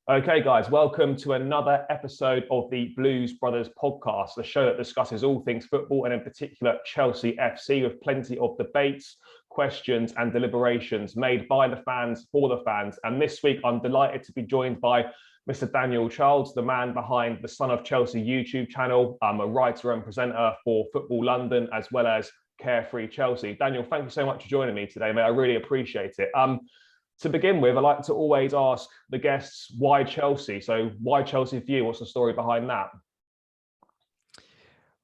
Okay, guys, welcome to another episode of the Blues Brothers podcast, the show that discusses all things football and in particular Chelsea FC with plenty of debates, questions and deliberations made by the fans for the fans. And this week, I'm delighted to be joined by Mr. Daniel Childs, the man behind the Son of Chelsea YouTube channel. I'm a writer and presenter for Football London as well as Carefree Chelsea. Daniel, thank you so much for joining me today, mate. I really appreciate it. To begin with, I like to always ask the guests, why Chelsea? So why Chelsea for you? What's the story behind that?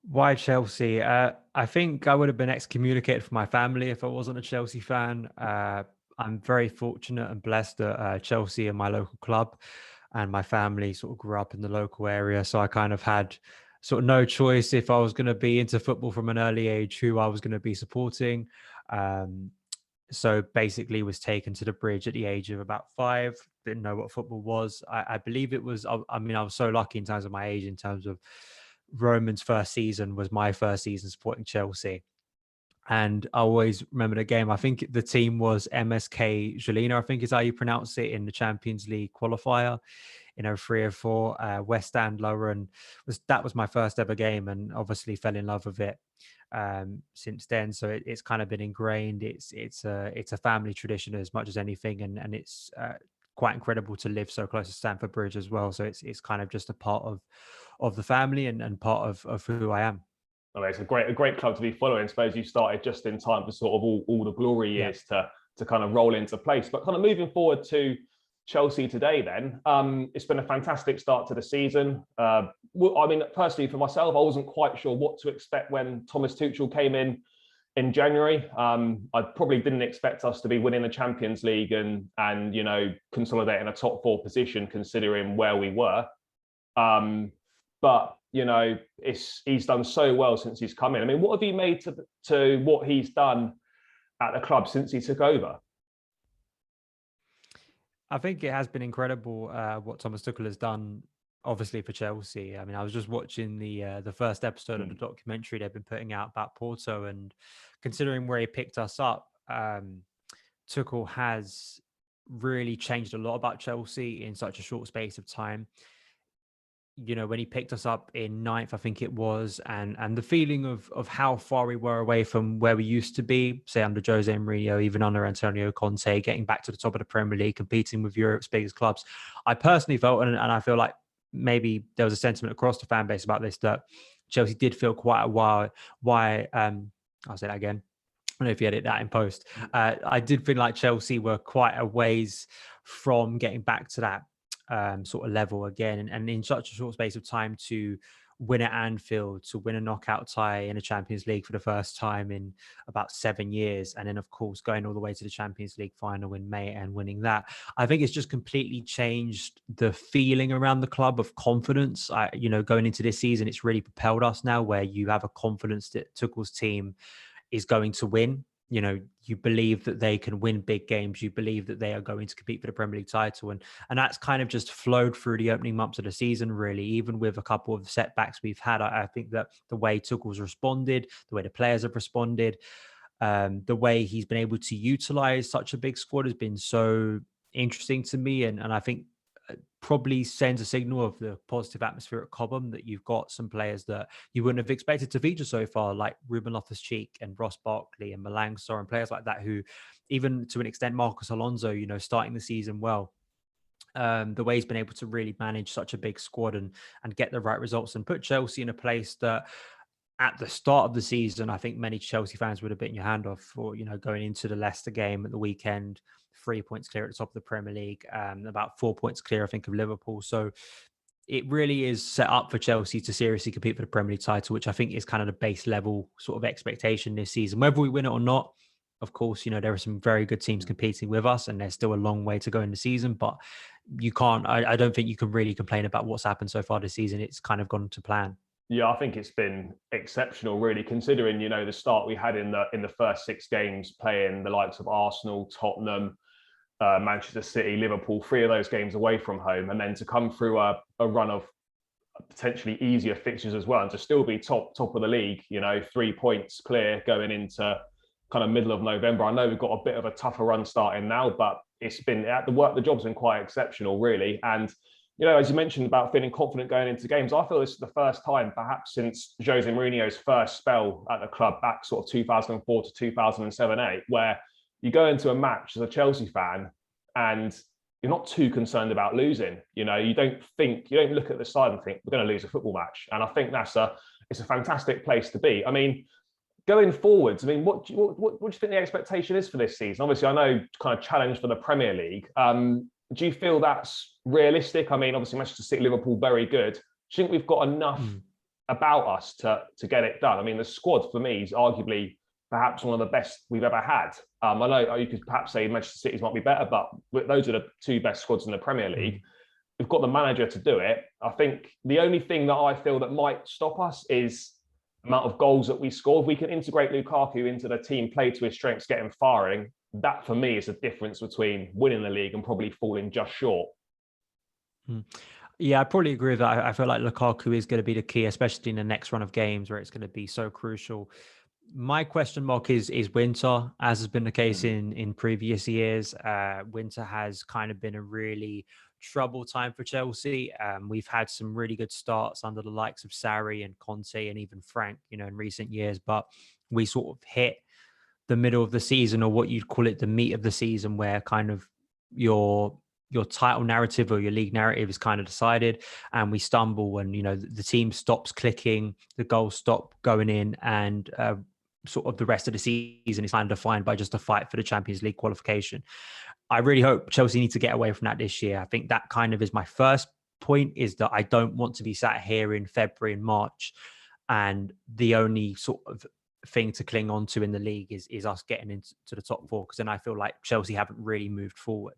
Why Chelsea? I think I would have been excommunicated from my family if I wasn't a Chelsea fan. I'm very fortunate and blessed that Chelsea are my local club and my family sort of grew up in the local area. So I kind of had sort of no choice if I was going to be into football from an early age, who I was going to be supporting. So basically was taken to the bridge at the age of about 5, didn't know what football was. I believe it was, I was so lucky in terms of my age, in terms of Roman's first season was my first season supporting Chelsea. And I always remember the game. I think the team was MSK Žilina, I think is how you pronounce it, in the Champions League qualifier in 03 or 04, West End Lauren. That was my first ever game, and obviously fell in love with it since then. So it's kind of been ingrained. It's a family tradition as much as anything, and it's quite incredible to live so close to Stamford Bridge as well. So it's kind of just a part of the family and part of who I am. I mean, it's a great club to be following. I suppose you started just in time for sort of all the glory years to kind of roll into place. But kind of moving forward to Chelsea today, then it's been a fantastic start to the season. I mean, personally for myself, I wasn't quite sure what to expect when Thomas Tuchel came in January. I probably didn't expect us to be winning the Champions League and consolidating a top 4 position considering where we were. But he's done so well since he's come in. I mean, what have you made to what he's done at the club since he took over? I think it has been incredible what Thomas Tuchel has done, obviously, for Chelsea. I mean, I was just watching the first episode of the documentary they've been putting out about Porto, and considering where he picked us up, Tuchel has really changed a lot about Chelsea in such a short space of time. When he picked us up in 9th, I think it was, and the feeling of how far we were away from where we used to be, say under Jose Mourinho, even under Antonio Conte, getting back to the top of the Premier League, competing with Europe's biggest clubs. I personally felt, and I feel like maybe there was a sentiment across the fan base about this, that Chelsea did feel quite a while. I'll say that again. I don't know if you edit that in post. I did feel like Chelsea were quite a ways from getting back to that sort of level again, and in such a short space of time to win at Anfield, to win a knockout tie in a Champions League for the first time in about 7 years, and then of course going all the way to the Champions League final in May and winning that. I think it's just completely changed the feeling around the club of confidence. Going into this season, it's really propelled us now, where you have a confidence that Tuchel's team is going to win. You believe that they can win big games. You believe that they are going to compete for the Premier League title. And that's kind of just flowed through the opening months of the season, really, even with a couple of setbacks we've had. I think that the way Tuchel's responded, the way the players have responded, the way he's been able to utilize such a big squad has been so interesting to me. And I think probably sends a signal of the positive atmosphere at Cobham, that you've got some players that you wouldn't have expected to feature so far, like Ruben Loftus-Cheek and Ross Barkley and Malang Sarr and players like that, who, even to an extent, Marcos Alonso, starting the season well. The way he's been able to really manage such a big squad and get the right results and put Chelsea in a place that at the start of the season, I think many Chelsea fans would have bitten your hand off for, going into the Leicester game at the weekend, 3 points clear at the top of the Premier League, about 4 points clear, I think, of Liverpool. So it really is set up for Chelsea to seriously compete for the Premier League title, which I think is kind of the base level sort of expectation this season. Whether we win it or not, of course, there are some very good teams competing with us, and there's still a long way to go in the season, but I don't think you can really complain about what's happened so far this season. It's kind of gone to plan. Yeah, I think it's been exceptional, really, considering, the start we had in the first 6 games, playing the likes of Arsenal, Tottenham, Manchester City, Liverpool, 3 of those games away from home, and then to come through a run of potentially easier fixtures as well, and to still be top of the league, 3 points clear going into kind of middle of November. I know we've got a bit of a tougher run starting now, but it's been the job's been quite exceptional, really. And as you mentioned about feeling confident going into games, I feel this is the first time, perhaps since Jose Mourinho's first spell at the club back sort of 2004 to 2007-8, where you go into a match as a Chelsea fan and you're not too concerned about losing. You don't look at the side and think we're going to lose a football match. And I think it's a fantastic place to be. I mean, going forwards, I mean, what do you think the expectation is for this season? Obviously, I know kind of challenge for the Premier League. Do you feel that's realistic? I mean, obviously, Manchester City, Liverpool, very good. Do you think we've got enough about us to get it done? I mean, the squad for me is arguably perhaps one of the best we've ever had. I know you could perhaps say Manchester City's might be better, but those are the two best squads in the Premier League. We've got the manager to do it. I think the only thing that I feel that might stop us is the amount of goals that we score. If we can integrate Lukaku into the team, play to his strengths, get him firing, that for me is the difference between winning the league and probably falling just short. Yeah, I probably agree with that. I feel like Lukaku is going to be the key, especially in the next run of games where it's going to be so crucial. My question mark is winter, as has been the case in previous years. Winter has kind of been a really troubled time for Chelsea. We've had some really good starts under the likes of Sarri and Conte and even Frank, in recent years, but we sort of hit the middle of the season, or what you'd call it, the meat of the season, where kind of your title narrative or your league narrative is kind of decided, and we stumble, and the team stops clicking, the goals stop going in, and sort of the rest of the season is kind of defined by just a fight for the Champions League qualification. I really hope Chelsea need to get away from that this year. I think that kind of is my first point, is that I don't want to be sat here in February and March and the only sort of thing to cling on to in the league is us getting into the top four, because then I feel like Chelsea haven't really moved forward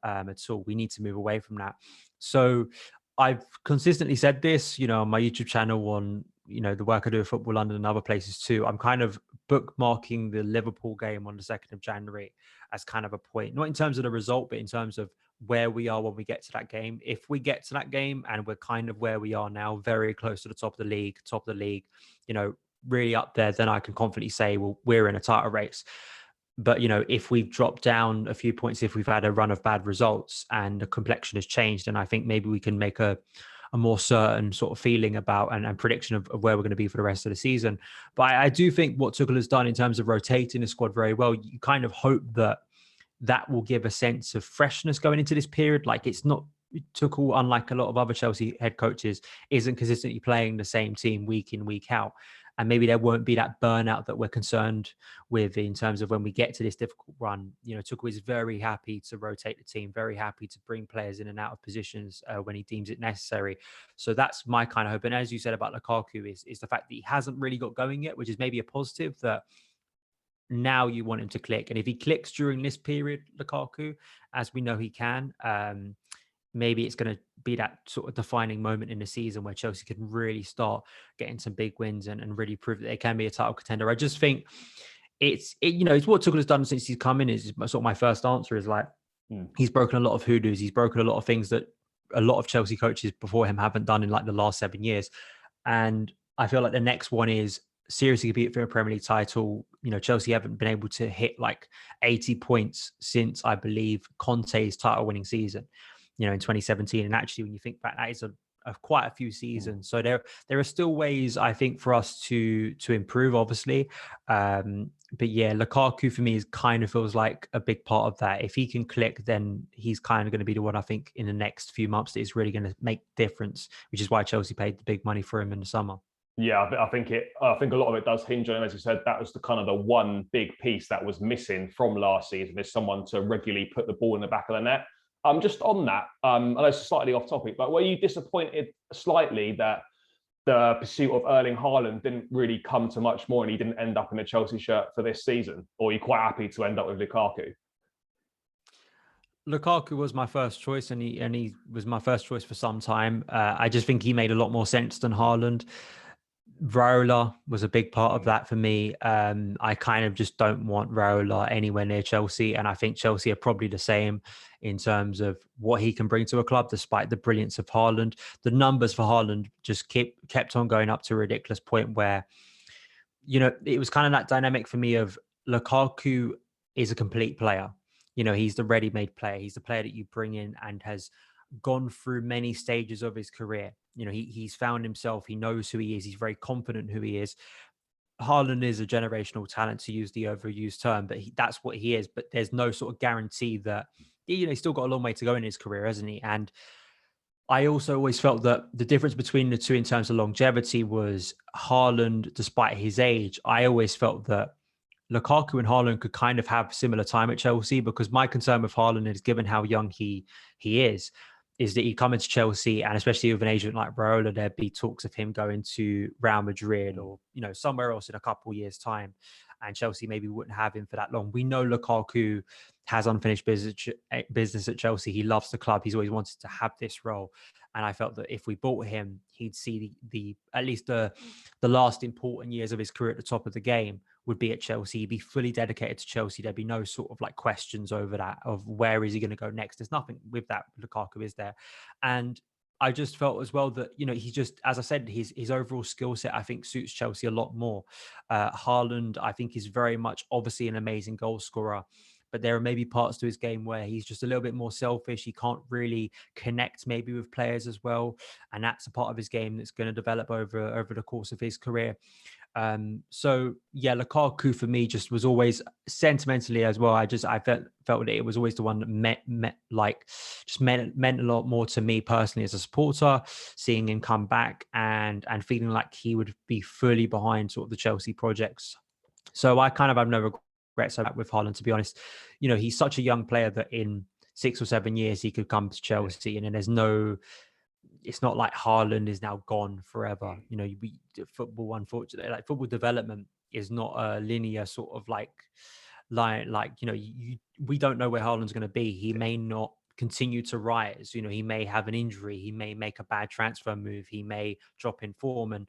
at all. We need to move away from that. So I've consistently said this, on my YouTube channel, on the work I do at Football London and other places too. I'm kind of bookmarking the Liverpool game on the 2nd of January as kind of a point, not in terms of the result, but in terms of where we are when we get to that game. If we get to that game and we're kind of where we are now, very close to the top of the league, really up there, then I can confidently say, well, we're in a title race. But, if we've dropped down a few points, if we've had a run of bad results and the complexion has changed, then I think maybe we can make a more certain sort of feeling about and prediction of where we're going to be for the rest of the season. But I do think what Tuchel has done in terms of rotating the squad very well, you kind of hope that will give a sense of freshness going into this period. Like, it's not Tuchel, unlike a lot of other Chelsea head coaches, isn't consistently playing the same team week in, week out. And maybe there won't be that burnout that we're concerned with in terms of when we get to this difficult run. Tuchel is very happy to rotate the team, very happy to bring players in and out of positions when he deems it necessary. So that's my kind of hope. And as you said about Lukaku, is the fact that he hasn't really got going yet, which is maybe a positive, that now you want him to click. And if he clicks during this period, Lukaku, as we know he can, maybe it's going to be that sort of defining moment in the season where Chelsea can really start getting some big wins and really prove that they can be a title contender. I just think it's what Tuchel has done since he's come in. Is sort of my first answer is like, he's broken a lot of hoodoos. He's broken a lot of things that a lot of Chelsea coaches before him haven't done in like the last 7 years. And I feel like the next one is seriously compete for a Premier League title. Chelsea haven't been able to hit like 80 points since, I believe, Conte's title winning season, in 2017. And actually, when you think back, that is quite a few seasons. So there are still ways, I think, for us to improve, obviously. But yeah, Lukaku for me kind of feels like a big part of that. If he can click, then he's kind of going to be the one, I think, in the next few months that is really going to make difference, which is why Chelsea paid the big money for him in the summer. Yeah, I think a lot of it does hinge on, as you said, that was the one big piece that was missing from last season, is someone to regularly put the ball in the back of the net. Just on that, I know it's slightly off topic, but were you disappointed slightly that the pursuit of Erling Haaland didn't really come to much more and he didn't end up in a Chelsea shirt for this season? Or are you quite happy to end up with Lukaku? Lukaku was my first choice, and he was my first choice for some time. I just think he made a lot more sense than Haaland. Raiola was a big part of that for me. I kind of just don't want Raiola anywhere near Chelsea, and I think Chelsea are probably the same in terms of what he can bring to a club, despite the brilliance of Haaland. The numbers for Haaland just kept on going up to a ridiculous point where, it was kind of that dynamic for me of Lukaku is a complete player. He's the ready-made player. He's the player that you bring in and has gone through many stages of his career. He's found himself. He knows who he is. He's very confident who he is. Haaland is a generational talent, to use the overused term, but that's what he is. But there's no sort of guarantee that, he's still got a long way to go in his career, hasn't he? And I also always felt that the difference between the two in terms of longevity was Haaland, despite his age, I always felt that Lukaku and Haaland could kind of have similar time at Chelsea, because my concern with Haaland is, given how young he is that he'd come into Chelsea, and especially with an agent like Raiola, there'd be talks of him going to Real Madrid or, somewhere else in a couple of years' time. And Chelsea maybe wouldn't have him for that long. We know Lukaku has unfinished business at Chelsea. He loves the club. He's always wanted to have this role. And I felt that if we bought him, he'd see the at least the last important years of his career at the top of the game would be at Chelsea. He'd be fully dedicated to Chelsea. There'd be no sort of like questions over that of where is he going to go next. There's nothing with that. Lukaku is there. And I just felt as well that, he just, as I said, his overall skill set, I think, suits Chelsea a lot more. Haaland, I think, is very much obviously an amazing goal scorer, but there are maybe parts to his game where he's just a little bit more selfish. He can't really connect maybe with players as well. And that's a part of his game that's going to develop over the course of his career. So yeah, Lukaku for me just was always sentimentally as well. I felt that it was always the one that meant a lot more to me personally as a supporter, seeing him come back and feeling like he would be fully behind sort of the Chelsea projects. So I kind of have no regrets with Haaland, to be honest. He's such a young player that in 6 or 7 years he could come to Chelsea, and then it's not like Haaland is now gone forever. Football, unfortunately, like football development is not a linear sort of we don't know where Haaland's going to be. He may not continue to rise. He may have an injury. He may make a bad transfer move. He may drop in form.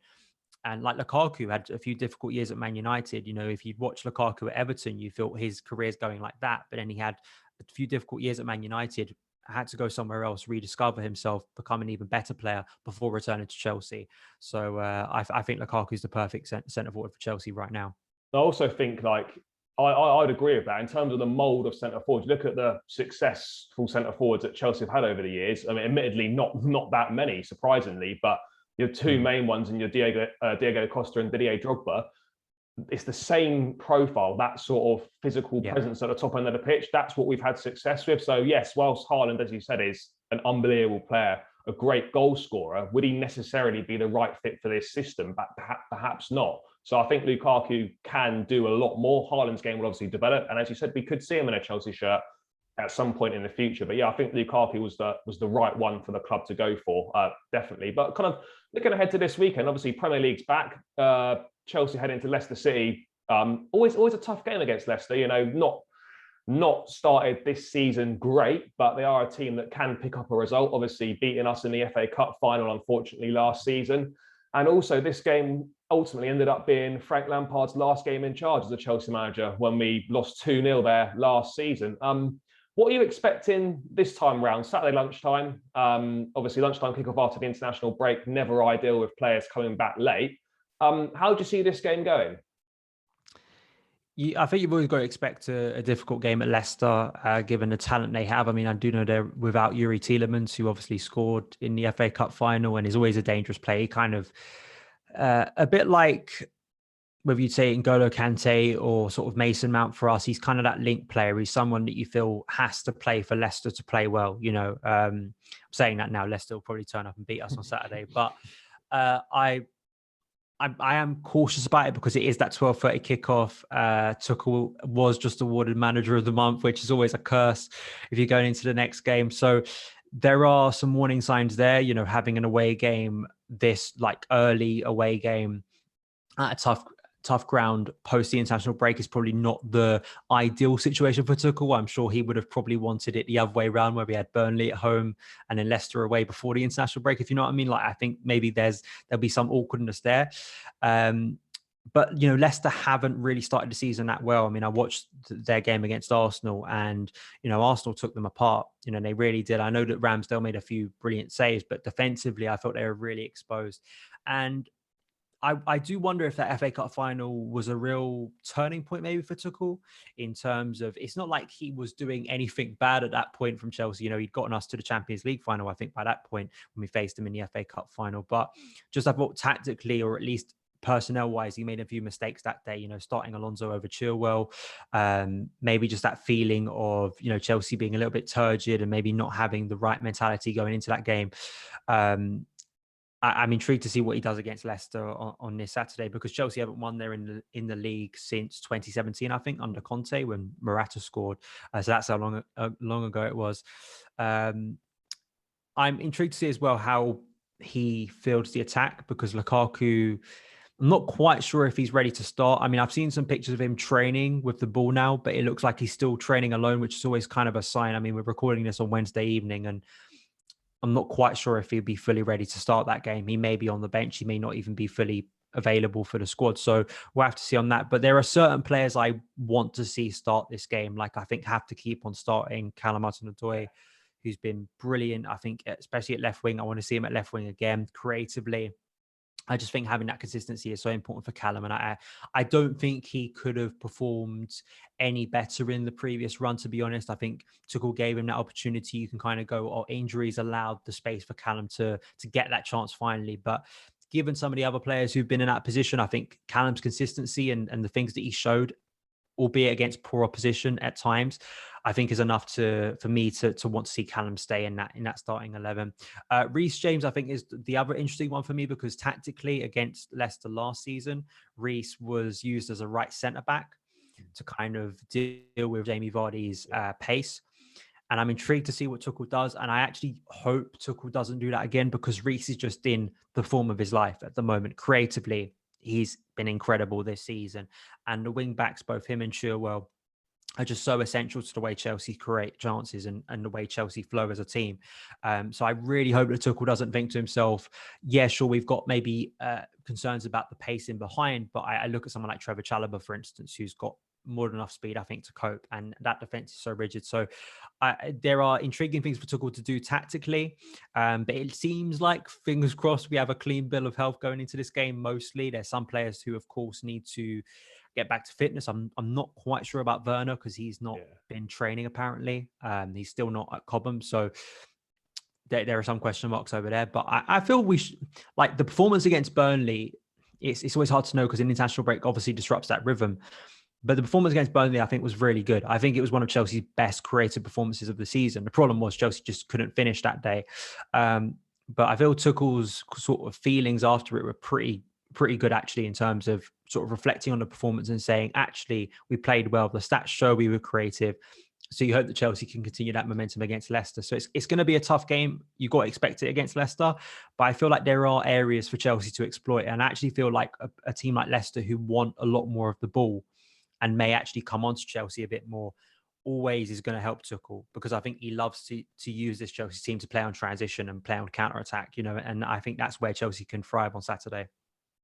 And like Lukaku had a few difficult years at Man United. If you'd watch Lukaku at Everton, you felt his career's going like that. But then he had a few difficult years at Man United, had to go somewhere else, rediscover himself, become an even better player before returning to Chelsea. So I think Lukaku is the perfect centre forward for Chelsea right now. I also think I'd agree with that in terms of the mould of centre forwards. Look at the successful centre forwards that Chelsea have had over the years. I mean, admittedly, not that many, surprisingly, but your two main ones in your Diego Costa and Didier Drogba. It's the same profile, that sort of physical presence at the top end of the pitch. That's what we've had success with. So yes, whilst Haaland, as you said, is an unbelievable player, a great goal scorer, would he necessarily be the right fit for this system? But perhaps not. So I think Lukaku can do a lot more. Haaland's game will obviously develop, and as you said, we could see him in a Chelsea shirt at some point in the future. But yeah, I think Lukaku was the right one for the club to go for, definitely. But kind of looking ahead to this weekend, obviously Premier League's back. Chelsea heading to Leicester City. Always a tough game against Leicester. Not started this season great, but they are a team that can pick up a result. Obviously beating us in the FA Cup final, unfortunately, last season. And also this game ultimately ended up being Frank Lampard's last game in charge as a Chelsea manager when we lost 2-0 there last season. What are you expecting this time round? Saturday lunchtime. Obviously lunchtime kickoff after the international break, never ideal with players coming back late. How do you see this game going? I think you've always got to expect a difficult game at Leicester, given the talent they have. I mean, I do know they're without Yuri Tielemans, who obviously scored in the FA Cup final and is always a dangerous player. He kind of a bit like whether you'd say N'Golo Kante or sort of Mason Mount for us. He's kind of that link player. He's someone that you feel has to play for Leicester to play well. I'm saying that now. Leicester will probably turn up and beat us on Saturday, but I am cautious about it because it is that 12:30 kickoff. Tuchel was just awarded Manager of the Month, which is always a curse if you're going into the next game. So there are some warning signs there. Having an away game, this like early away game at a tough ground post the international break is probably not the ideal situation for Tuchel. I'm sure he would have probably wanted it the other way around, where we had Burnley at home and then Leicester away before the international break, if you know what I mean. Like, I think maybe there'll be some awkwardness there. But, Leicester haven't really started the season that well. I mean, I watched their game against Arsenal and, Arsenal took them apart. They really did. I know that Ramsdale made a few brilliant saves, but defensively, I thought they were really exposed. And I do wonder if that FA Cup final was a real turning point maybe for Tuchel, in terms of, it's not like he was doing anything bad at that point from Chelsea. You know, he'd gotten us to the Champions League final, I think, by that point when we faced him in the FA Cup final. But just I thought tactically, or at least personnel wise, he made a few mistakes that day, you know, starting Alonso over Chilwell, maybe just that feeling of, you know, Chelsea being a little bit turgid and maybe not having the right mentality going into that game. I'm intrigued to see what he does against Leicester on this Saturday, because Chelsea haven't won there in the league since 2017, I think, under Conte, when Morata scored. So that's how long ago it was. I'm intrigued to see as well how he fields the attack, because Lukaku, I'm not quite sure if he's ready to start. I mean, I've seen some pictures of him training with the ball now, but it looks like he's still training alone, which is always kind of a sign. I mean, we're recording this on Wednesday evening, and I'm not quite sure if he'll be fully ready to start that game. He may be on the bench. He may not even be fully available for the squad. So we'll have to see on that. But there are certain players I want to see start this game. Like, I think have to keep on starting Callum Hudson-Odoi, who's been brilliant. I think especially at left wing. I want to see him at left wing again creatively. I just think having that consistency is so important for Callum. And I don't think he could have performed any better in the previous run, to be honest. I think Tuchel gave him that opportunity. You can kind of go, oh, injuries allowed the space for Callum to get that chance finally. But given some of the other players who've been in that position, I think Callum's consistency and the things that he showed, albeit against poor opposition at times, I think is enough for me to want to see Callum stay in that starting 11. Reece James, I think, is the other interesting one for me, because tactically against Leicester last season, Reece was used as a right centre back to kind of deal with Jamie Vardy's pace. And I'm intrigued to see what Tuchel does. And I actually hope Tuchel doesn't do that again, because Reece is just in the form of his life at the moment. Creatively, he's been incredible this season. And the wing backs, both him and Chilwell, are just so essential to the way Chelsea create chances and the way Chelsea flow as a team. So I really hope that Tuchel doesn't think to himself, yeah, sure, we've got maybe concerns about the pacing behind, but I look at someone like Trevor Chalobah, for instance, who's got more than enough speed, I think, to cope. And that defense is so rigid. So there are intriguing things for Tuchel to do tactically. But it seems like, fingers crossed, we have a clean bill of health going into this game mostly. There's some players who, of course, need to get back to fitness. I'm not quite sure about Werner, because he's not been training apparently. He's still not at Cobham. So there are some question marks over there. But I feel we should, like, the performance against Burnley, it's always hard to know, because an international break obviously disrupts that rhythm. But the performance against Burnley, I think, was really good. I think it was one of Chelsea's best creative performances of the season. The problem was Chelsea just couldn't finish that day. But I feel Tuchel's sort of feelings after it were pretty good, actually, in terms of sort of reflecting on the performance and saying, actually, we played well. The stats show we were creative. So you hope that Chelsea can continue that momentum against Leicester. So it's going to be a tough game. You've got to expect it against Leicester. But I feel like there are areas for Chelsea to exploit. And I actually feel like a team like Leicester, who want a lot more of the ball and may actually come on to Chelsea a bit more, always is going to help Tuchel, because I think he loves to use this Chelsea team to play on transition and play on counter-attack, you know, and I think that's where Chelsea can thrive on Saturday.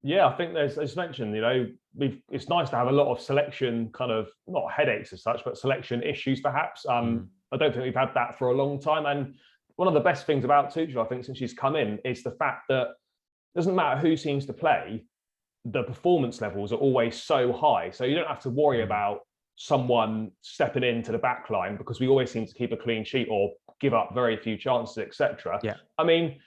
Yeah, I think there's, as mentioned, you know, it's nice to have a lot of selection, kind of not headaches as such, but selection issues perhaps. I don't think we've had that for a long time. And one of the best things about Tuchel, I think, since she's come in, is the fact that it doesn't matter who seems to play, the performance levels are always so high. So you don't have to worry about someone stepping into the back line, because we always seem to keep a clean sheet or give up very few chances, etc. Yeah. I mean,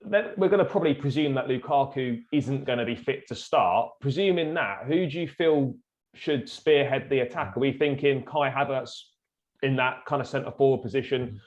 then we're going to probably presume that Lukaku isn't going to be fit to start. Presuming that, who do you feel should spearhead the attack? Are we thinking Kai Havertz in that kind of centre forward position?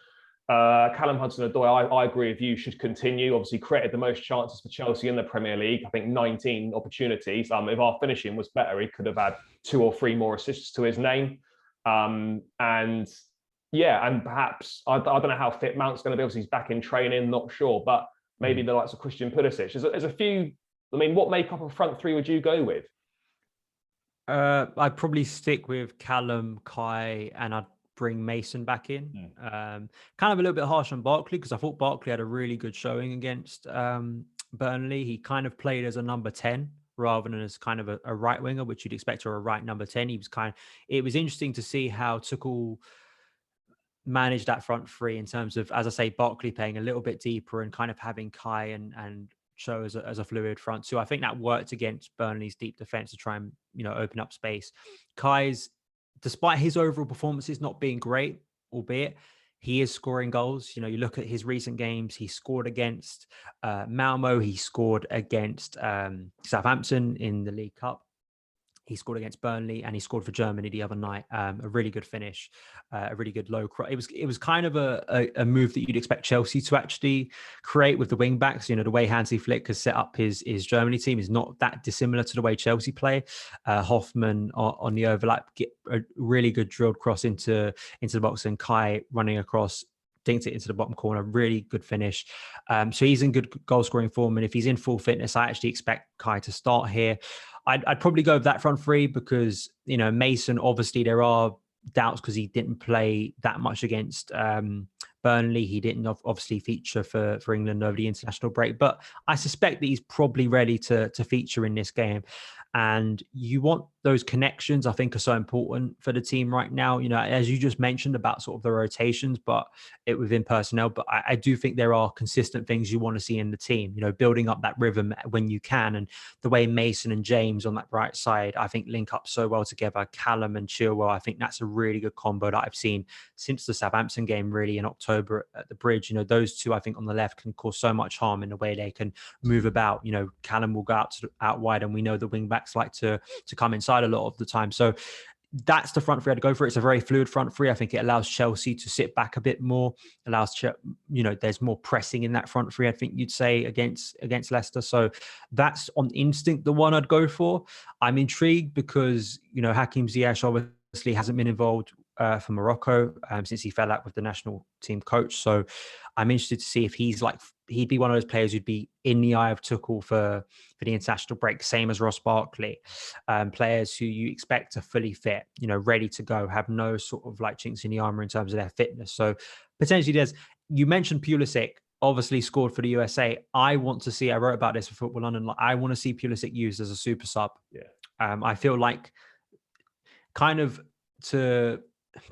Callum Hudson-Odoi, I agree with you, should continue. Obviously, created the most chances for Chelsea in the Premier League. I think 19 opportunities. If our finishing was better, he could have had 2 or 3 more assists to his name. And perhaps I don't know how fit Mount's going to be. Obviously, he's back in training, not sure, but maybe the likes of Christian Pulisic. There's a few. I mean, what makeup of front three would you go with? I'd probably stick with Callum, Kai, and I'd bring Mason back in. Kind of a little bit harsh on Barkley, because I thought Barkley had a really good showing against Burnley. He kind of played as a number 10 rather than as kind of a right winger, which you'd expect, or a right number 10. It was interesting to see how Tuchel manage that front three in terms of, as I say, Barkley playing a little bit deeper and kind of having Kai and show as a fluid front two. I think that worked against Burnley's deep defense to try and, open up space. Kai's, despite his overall performances not being great, albeit he is scoring goals. You look at his recent games, he scored against Malmo, he scored against Southampton in the League Cup. He scored against Burnley and he scored for Germany the other night. A really good finish, a really good low cross. It was kind of a move that you'd expect Chelsea to actually create with the wing backs. The way Hansi Flick has set up his Germany team is not that dissimilar to the way Chelsea play. Hoffman on the overlap, get a really good drilled cross into the box, and Kai running across, dinked it into the bottom corner. Really good finish. So he's in good goal scoring form, and if he's in full fitness, I actually expect Kai to start here. I'd probably go with that front three because, Mason, obviously there are doubts because he didn't play that much against Burnley. He didn't obviously feature for England over the international break, but I suspect that he's probably ready to feature in this game. And you want those connections, I think, are so important for the team right now. As you just mentioned about sort of the rotations, but it within personnel. But I do think there are consistent things you want to see in the team, building up that rhythm when you can. And the way Mason and James on that right side, I think, link up so well together. Callum and Chilwell, I think that's a really good combo that I've seen since the Southampton game, really, in October at the Bridge. Those two, I think, on the left can cause so much harm in the way they can move about. Callum will go out wide, and we know the wing backs like to come inside a lot of the time. So that's the front three I'd go for. It's a very fluid front three. I think it allows Chelsea to sit back a bit more, there's more pressing in that front three, I think you'd say, against Leicester. So that's on instinct the one I'd go for. I'm intrigued because, Hakim Ziyech obviously hasn't been involved for Morocco since he fell out with the national team coach. So I'm interested to see if he'd be one of those players who'd be in the eye of Tuchel for the international break, same as Ross Barkley. Players who you expect to fully fit, ready to go, have no sort of like chinks in the armor in terms of their fitness. So potentially you mentioned Pulisic, obviously scored for the USA. I want to see, I wrote about this for Football London, I want to see Pulisic used as a super sub. Yeah. I feel like kind of to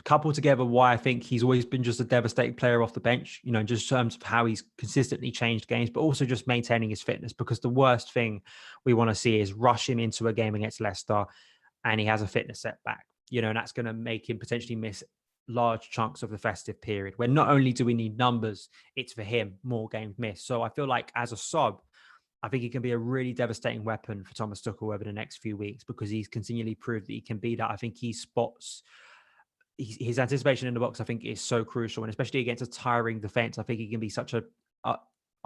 couple together why I think he's always been just a devastating player off the bench, just in terms of how he's consistently changed games, but also just maintaining his fitness, because the worst thing we want to see is rush him into a game against Leicester and he has a fitness setback, and that's going to make him potentially miss large chunks of the festive period, where not only do we need numbers, it's for him more games missed. So I feel like as a sub, I think he can be a really devastating weapon for Thomas Tuchel over the next few weeks, because he's continually proved that he can be that. I think he spots his anticipation in the box, I think, is so crucial. And especially against a tiring defense, I think he can be such a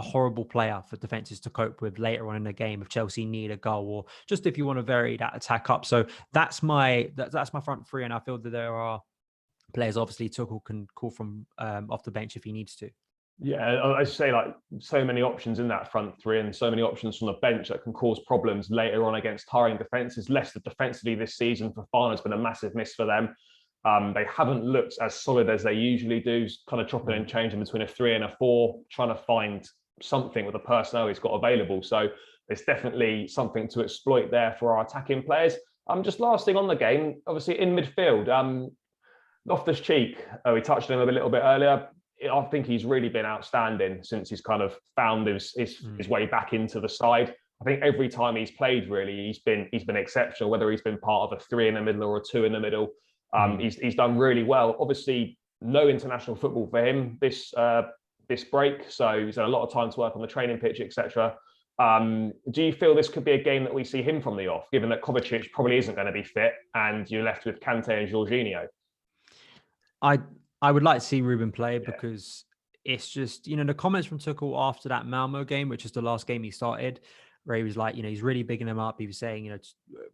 horrible player for defenses to cope with later on in the game if Chelsea need a goal, or just if you want to vary that attack up. So that's my front three. And I feel that there are players, obviously, Tuchel can call from off the bench if he needs to. Yeah, I say, like, so many options in that front three and so many options from the bench that can cause problems later on against tiring defences. Leicester defensively this season for Fana has been a massive miss for them. They haven't looked as solid as they usually do, kind of chopping and changing between a 3 and a 4, trying to find something with the personnel he's got available. So there's definitely something to exploit there for our attacking players. Just last thing on the game, obviously in midfield, Loftus-Cheek, we touched on him a little bit earlier. I think he's really been outstanding since he's kind of found his way back into the side. I think every time he's played, really, he's been exceptional, whether he's been part of a 3 in the middle or a 2 in the middle. He's done really well. Obviously, no international football for him this break, so he's had a lot of time to work on the training pitch, etc. Do you feel this could be a game that we see him from the off, given that Kovacic probably isn't going to be fit and you're left with Kante and Jorginho? I would like to see Ruben play, because it's just, the comments from Tuchel after that Malmo game, which is the last game he started, where he was like, he's really bigging him up. He was saying,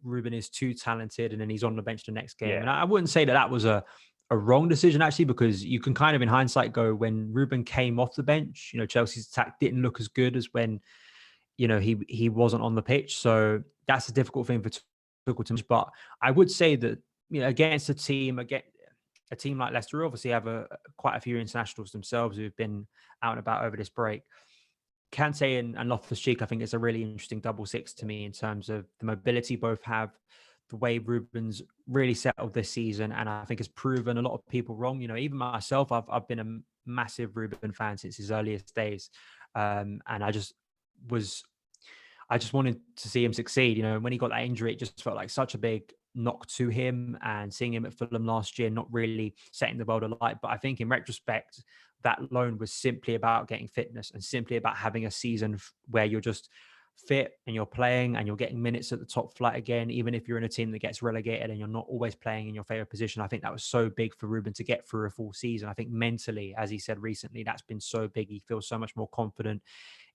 Ruben is too talented, and then he's on the bench the next game. And I wouldn't say that was a wrong decision, actually, because you can kind of in hindsight go, when Ruben came off the bench, Chelsea's attack didn't look as good as when, he wasn't on the pitch. So that's a difficult thing for Tuchel to manage. But I would say that, against a team like Leicester, who obviously have quite a few internationals themselves who've been out and about over this break, Kante and Loftus-Cheek, I think, is a really interesting double six to me in terms of the mobility both have, the way Ruben's really settled this season, and I think has proven a lot of people wrong. Even myself, I've been a massive Ruben fan since his earliest days, and I just was I just wanted to see him succeed. You know, when he got that injury, it just felt like such a big knock to him, and seeing him at Fulham last year, not really setting the world alight. But I think in retrospect, that loan was simply about getting fitness and simply about having a season where you're just fit and you're playing and you're getting minutes at the top flight again, even if you're in a team that gets relegated and you're not always playing in your favorite position. I think that was so big for Ruben to get through a full season. I think mentally, as he said recently, that's been so big. He feels so much more confident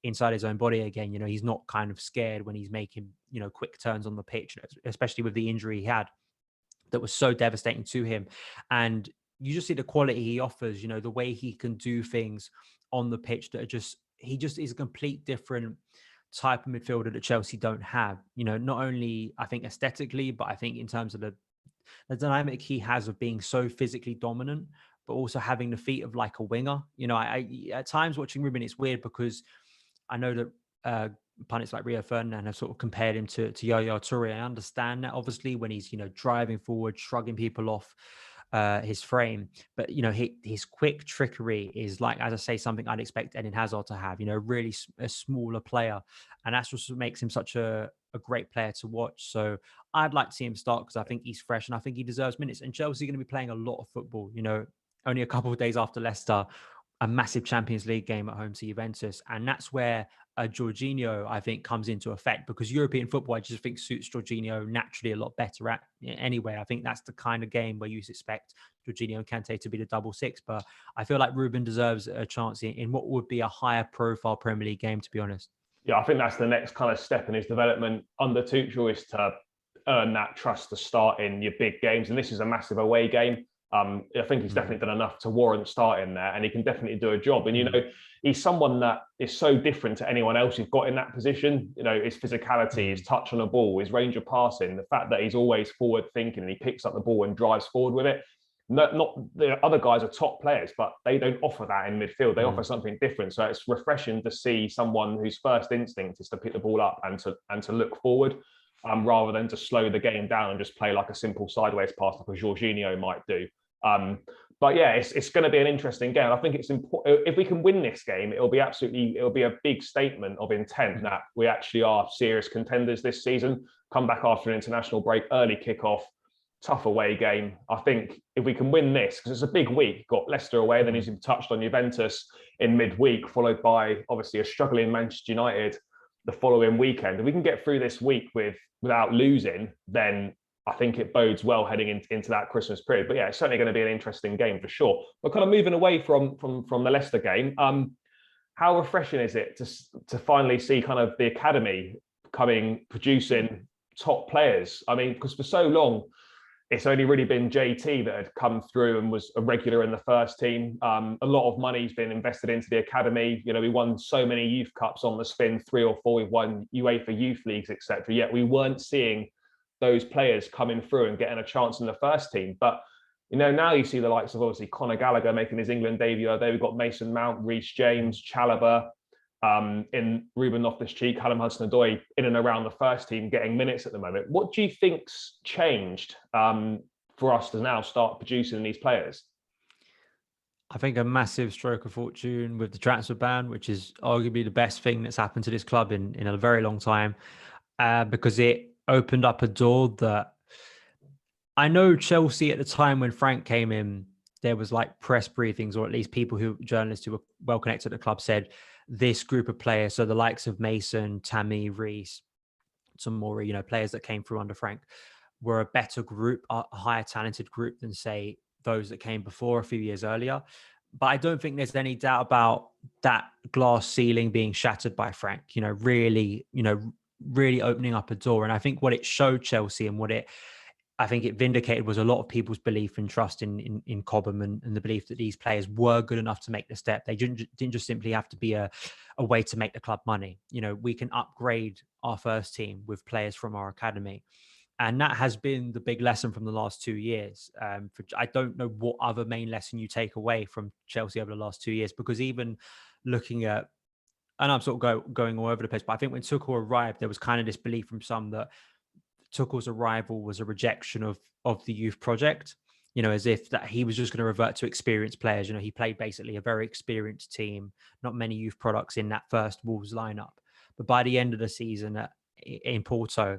inside his own body again. You know, he's not kind of scared when he's making, you know, quick turns on the pitch, especially with the injury he had that was so devastating to him. And you just see the quality he offers, you know, the way he can do things on the pitch that are just, he just is a complete different type of midfielder that Chelsea don't have. You know, not only I think aesthetically, but I think in terms of the dynamic he has of being so physically dominant, but also having the feet of like a winger. You know, I at times watching Ruben, it's weird because I know that pundits like Rio Ferdinand have sort of compared him to Yaya Toure. I understand that obviously when he's, you know, driving forward, shrugging people off his frame, but you know, his quick trickery is like, as I say, something I'd expect Eden Hazard to have. You know, really a smaller player, and that's just what makes him such a great player to watch. So I'd like to see him start because I think he's fresh and I think he deserves minutes. And Chelsea are going to be playing a lot of football. You know, only a couple of days after Leicester, a massive Champions League game at home to Juventus, and that's where Jorginho, I think, comes into effect, because European football, I just think, suits Jorginho naturally a lot better at anyway. I think that's the kind of game where you expect Jorginho and Kante to be the double six, but I feel like Ruben deserves a chance in what would be a higher profile Premier League game, to be honest. Yeah, I think that's the next kind of step in his development under Tuchel, is to earn that trust to start in your big games. And this is a massive away game. I think he's definitely done enough to warrant starting there, and he can definitely do a job. And, you know, he's someone that is so different to anyone else you've got in that position. You know, his physicality, his touch on the ball, his range of passing, the fact that he's always forward thinking and he picks up the ball and drives forward with it. Not the other guys are top players, but they don't offer that in midfield. They offer something different. So it's refreshing to see someone whose first instinct is to pick the ball up and to look forward, rather than to slow the game down and just play like a simple sideways pass like a Jorginho might do. But yeah, it's going to be an interesting game. I think it's important if we can win this game. It'll be a big statement of intent that we actually are serious contenders this season. Come back after an international break, early kickoff, tough away game. I think if we can win this, because it's a big week, got Leicester away, then as you've touched on, Juventus in midweek, followed by obviously a struggling Manchester United the following weekend. If we can get through this week without losing, then I think it bodes well heading into that Christmas period. But yeah, it's certainly going to be an interesting game for sure. But kind of moving away from the Leicester game, how refreshing is it to finally see kind of the academy producing top players? I mean, because for so long, it's only really been JT that had come through and was a regular in the first team. A lot of money's been invested into the academy. You know, we won so many youth cups on the spin, 3 or 4. We've won UEFA youth leagues, etc. Yet we weren't seeing those players coming through and getting a chance in the first team. But, you know, now you see the likes of obviously Conor Gallagher making his England debut. There we've got Mason Mount, Reece James, Chalobah, in Ruben Loftus-Cheek, Callum Hudson-Odoi in and around the first team getting minutes at the moment. What do you think's changed for us to now start producing these players? I think a massive stroke of fortune with the transfer ban, which is arguably the best thing that's happened to this club in a very long time, because it opened up a door that I know Chelsea at the time when Frank came in, there was like press briefings, or at least journalists who were well connected at the club said this group of players, so the likes of Mason, Tammy, Reece, Tomori, you know, players that came through under Frank, were a better group, a higher talented group than, say, those that came before a few years earlier. But I don't think there's any doubt about that glass ceiling being shattered by Frank, really opening up a door. And I think what it showed Chelsea and I think it vindicated was a lot of people's belief and trust in Cobham and the belief that these players were good enough to make the step. They didn't just simply have to be a way to make the club money. We can upgrade our first team with players from our academy. And that has been the big lesson from the last 2 years. I don't know what other main lesson you take away from Chelsea over the last 2 years, because even looking at, and I'm sort of going all over the place, but I think when Tuchel arrived, there was kind of this belief from some that Tuchel's arrival was a rejection of the youth project, as if that he was just going to revert to experienced players. He played basically a very experienced team, not many youth products in that first Wolves lineup. But by the end of the season in Porto,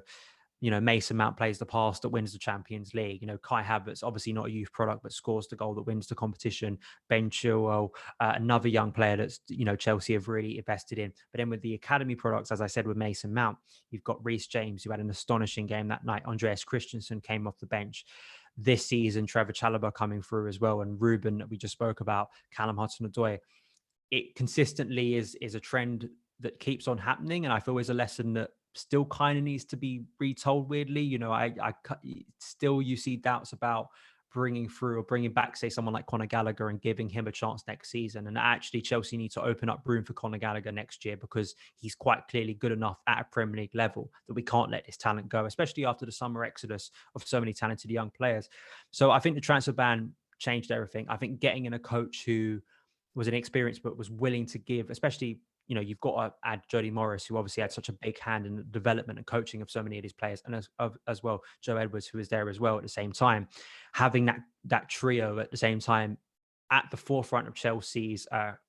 you know, Mason Mount plays the pass that wins the Champions League. You know, Kai Havertz, obviously not a youth product, but scores the goal that wins the competition. Ben Chilwell, another young player that's, you know, Chelsea have really invested in. But then with the academy products, as I said, with Mason Mount, you've got Reece James, who had an astonishing game that night. Andreas Christensen came off the bench. This season, Trevor Chalobah coming through as well. And Ruben, that we just spoke about, Callum Hudson-Odoi. It consistently is a trend that keeps on happening. And I feel is a lesson that still kind of needs to be retold weirdly. You know, I still, you see doubts about bringing through or bringing back, say, someone like Conor Gallagher and giving him a chance next season. And actually, Chelsea need to open up room for Conor Gallagher next year, because he's quite clearly good enough at a Premier League level that we can't let this talent go, especially after the summer exodus of so many talented young players. So I think the transfer ban changed everything. I think getting in a coach who was inexperienced but was willing to give, especially, you know, you've got to add Jody Morris, who obviously had such a big hand in the development and coaching of so many of these players, and as well Joe Edwards, who was there as well at the same time. Having that trio at the same time at the forefront of Chelsea's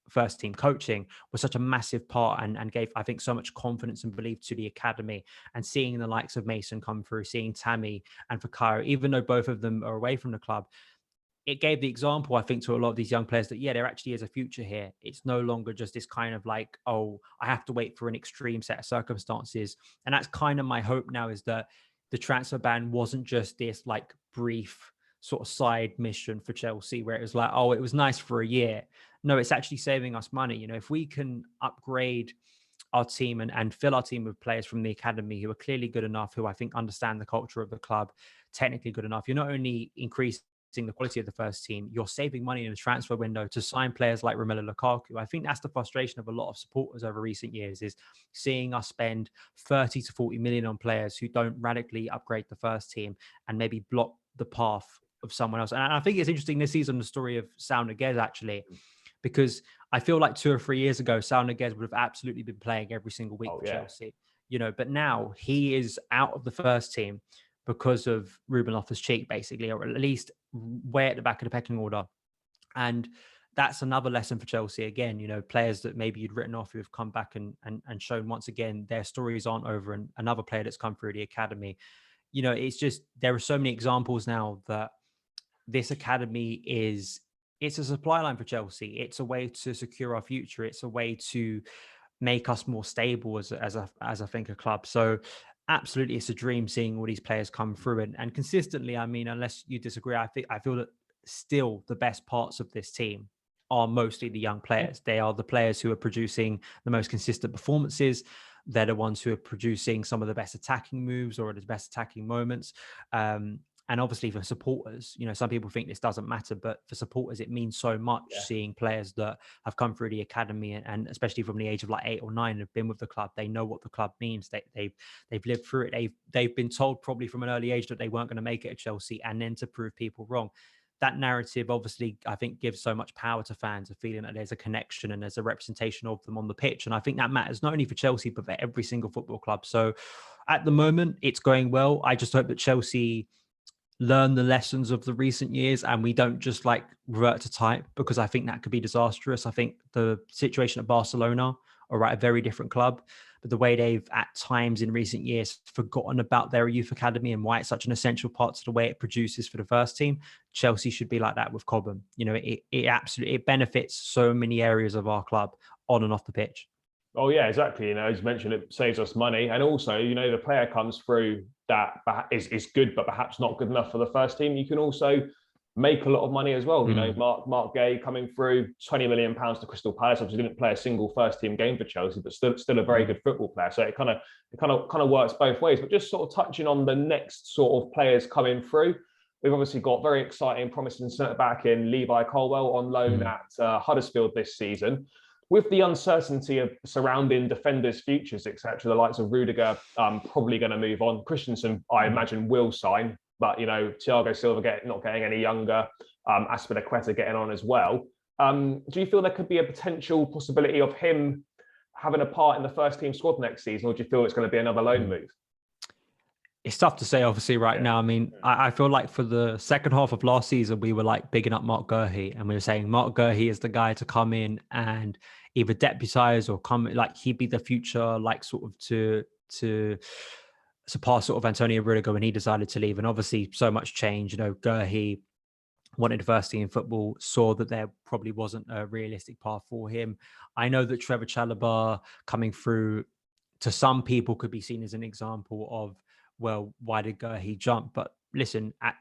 first team coaching was such a massive part, and gave, I think, so much confidence and belief to the academy. And seeing the likes of Mason come through, seeing Tammy and Fikayo, even though both of them are away from the club, it gave the example, I think, to a lot of these young players that, yeah, there actually is a future here. It's no longer just this kind of like, oh, I have to wait for an extreme set of circumstances. And that's kind of my hope now, is that the transfer ban wasn't just this like brief sort of side mission for Chelsea where it was like, oh, it was nice for a year. No, it's actually saving us money. You know, if we can upgrade our team and fill our team with players from the academy who are clearly good enough, who I think understand the culture of the club, technically good enough, you're not only increasing the quality of the first team, you're saving money in the transfer window to sign players like Romelu Lukaku. I think that's the frustration of a lot of supporters over recent years, is seeing us spend 30 to 40 million on players who don't radically upgrade the first team and maybe block the path of someone else. And I think it's interesting this season, the story of Saul Niguez, actually, because I feel like 2 or 3 years ago, Saul Niguez would have absolutely been playing every single week for Chelsea, you know, but now he is out of the first team because of Ruben Loftus-Cheek, basically, or at least way at the back of the pecking order. And that's another lesson for Chelsea again, you know, players that maybe you'd written off who have come back and shown once again their stories aren't over, and another player that's come through the academy. You know, it's just, there are so many examples now that this academy it's a supply line for Chelsea. It's a way to secure our future. It's a way to make us more stable as I think a club. So absolutely, it's a dream seeing all these players come through and consistently. I mean, unless you disagree, I feel that still the best parts of this team are mostly the young players. They are the players who are producing the most consistent performances. They're the ones who are producing some of the best attacking moves or the best attacking moments. And obviously for supporters, you know, some people think this doesn't matter, but for supporters, it means so much seeing players that have come through the academy and especially from the age of like 8 or 9 have been with the club. They know what the club means. They've lived through it. They've been told probably from an early age that they weren't going to make it at Chelsea, and then to prove people wrong. That narrative, obviously, I think gives so much power to fans, of feeling that there's a connection and there's a representation of them on the pitch. And I think that matters not only for Chelsea, but for every single football club. So at the moment, it's going well. I just hope that Chelsea learn the lessons of the recent years and we don't just like revert to type, because I think that could be disastrous. I think the situation at Barcelona are at a very different club, but the way they've at times in recent years forgotten about their youth academy and why it's such an essential part to the way it produces for the first team, Chelsea should be like that with Cobham. You know, it absolutely, it benefits so many areas of our club on and off the pitch. Oh yeah, exactly. You know, as you mentioned, it saves us money, and also, you know, the player comes through that is good, but perhaps not good enough for the first team. You can also make a lot of money as well. You know, Mark Gay coming through, £20 million to Crystal Palace. Obviously, didn't play a single first team game for Chelsea, but still a very good football player. So it kind of works both ways. But just sort of touching on the next sort of players coming through. We've obviously got very exciting, promising centre back in Levi Colwill on loan at Huddersfield this season. With the uncertainty of surrounding defenders' futures, etc., the likes of Rudiger probably going to move on. Christensen, I imagine, will sign, but you know, Thiago Silva not getting any younger, Aspilicueta getting on as well. Do you feel there could be a potential possibility of him having a part in the first team squad next season, or do you feel it's going to be another loan move? It's tough to say, obviously, right now. I mean, I feel like for the second half of last season, we were like bigging up Mark Gurhey, and we were saying Mark Gurhey is the guy to come in and either deputize or come, like he'd be the future, like sort of to surpass sort of Antonio Rudiger when he decided to leave. And obviously, so much change. You know, Gurhey wanted first team football, saw that there probably wasn't a realistic path for him. I know that Trevor Chalobah coming through to some people could be seen as an example of, well, why did he jump? But listen, at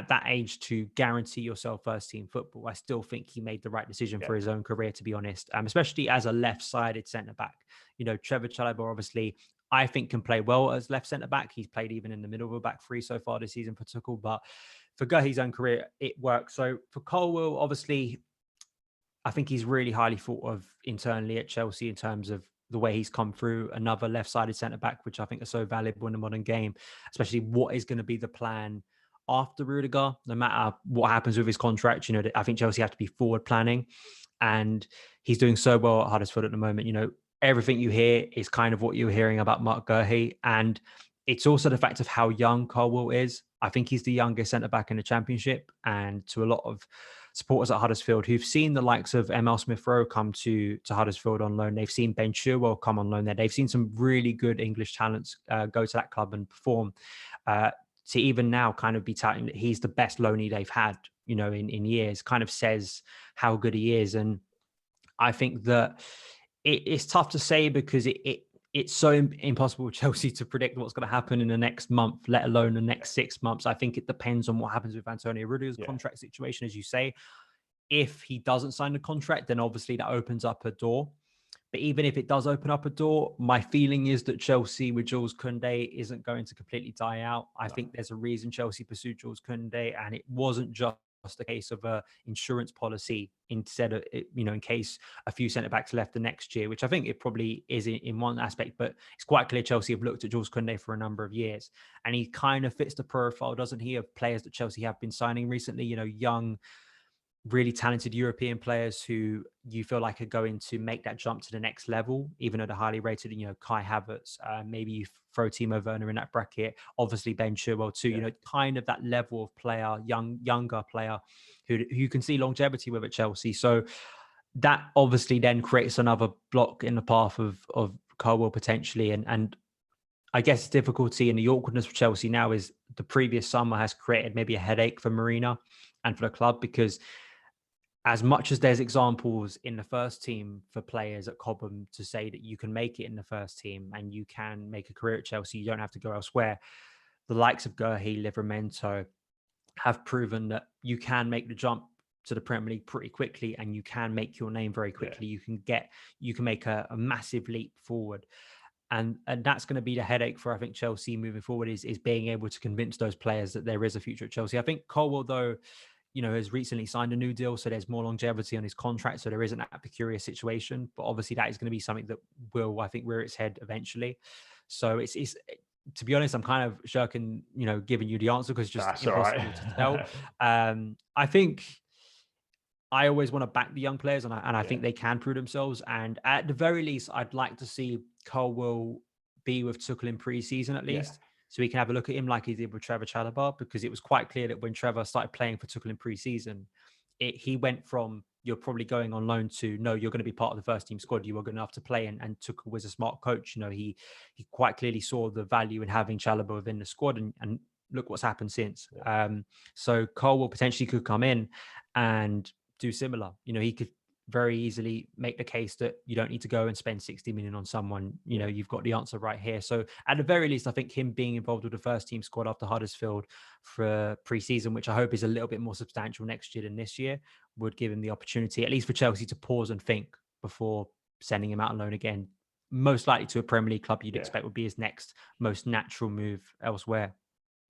that age to guarantee yourself first team football, I still think he made the right decision for his own career, to be honest, especially as a left-sided centre-back. You know, Trevor Chalobah, obviously, I think can play well as left centre-back. He's played even in the middle of a back three so far this season for Tuchel, but for Gurhey's own career, it works. So for Colwill, obviously, I think he's really highly thought of internally at Chelsea in terms of the way he's come through, another left-sided centre-back, which I think are so valuable in the modern game, especially what is going to be the plan after Rudiger, no matter what happens with his contract. You know, I think Chelsea have to be forward planning, and he's doing so well at Huddersfield at the moment. You know, everything you hear is kind of what you're hearing about Mark Gurhey, and it's also the fact of how young Colwill is. I think he's the youngest centre-back in the Championship, and to a lot of supporters at Huddersfield who've seen the likes of Emile Smith-Rowe come to Huddersfield on loan. They've seen Ben Chilwell come on loan there. They've seen some really good English talents go to that club and perform. To even now kind of be touting that he's the best loanee they've had, you know, in years, kind of says how good he is. And I think that it's tough to say because it's so impossible with Chelsea to predict what's going to happen in the next month, let alone the next 6 months. I think it depends on what happens with Antonio Rudiger's contract situation, as you say. If he doesn't sign the contract, then obviously that opens up a door. But even if it does open up a door, my feeling is that Chelsea with Jules Koundé isn't going to completely die out. I think there's a reason Chelsea pursued Jules Koundé, and it wasn't just a case of a insurance policy instead of, you know, in case a few centre-backs left the next year, which I think it probably is in one aspect, but it's quite clear Chelsea have looked at Jules Koundé for a number of years, and he kind of fits the profile, doesn't he, of players that Chelsea have been signing recently, you know, young, really talented European players who you feel like are going to make that jump to the next level, even though they're highly rated. You know, Kai Havertz, maybe you throw Timo Werner in that bracket, obviously Ben Chilwell too. You know, kind of that level of player, younger player who you can see longevity with at Chelsea. So that obviously then creates another block in the path of Colwill potentially. And I guess the difficulty and the awkwardness for Chelsea now is the previous summer has created maybe a headache for Marina and for the club, because as much as there's examples in the first team for players at Cobham to say that you can make it in the first team and you can make a career at Chelsea, you don't have to go elsewhere. The likes of Gurhey, Livramento have proven that you can make the jump to the Premier League pretty quickly, and you can make your name very quickly. You can make a massive leap forward. And that's going to be the headache for, I think, Chelsea moving forward is being able to convince those players that there is a future at Chelsea. I think Colwill, though, you know, has recently signed a new deal, so there's more longevity on his contract, so there isn't that precarious situation. But obviously, that is going to be something that will, I think, rear its head eventually. So it's to be honest, I'm kind of shirking, you know, giving you the answer because it's just That's impossible to tell. I think I always want to back the young players, and I think they can prove themselves. And at the very least, I'd like to see Colwill be with Tuchel in pre-season at least. So we can have a look at him like he did with Trevor Chalobah, because it was quite clear that when Trevor started playing for Tuchel in pre-season, he went from you're probably going on loan to no, you're going to be part of the first team squad. You are good enough to play, and Tuchel was a smart coach. You know, he quite clearly saw the value in having Chalobah within the squad, and look what's happened since. So Colwill potentially could come in and do similar. You know, he could very easily make the case that you don't need to go and spend 60 million on someone. You know, you've got the answer right here. So at the very least, I think him being involved with the first team squad after Huddersfield for pre-season, which I hope is a little bit more substantial next year than this year, would give him the opportunity, at least for Chelsea, to pause and think before sending him out on loan again. Most likely to a Premier League club you'd expect would be his next most natural move elsewhere.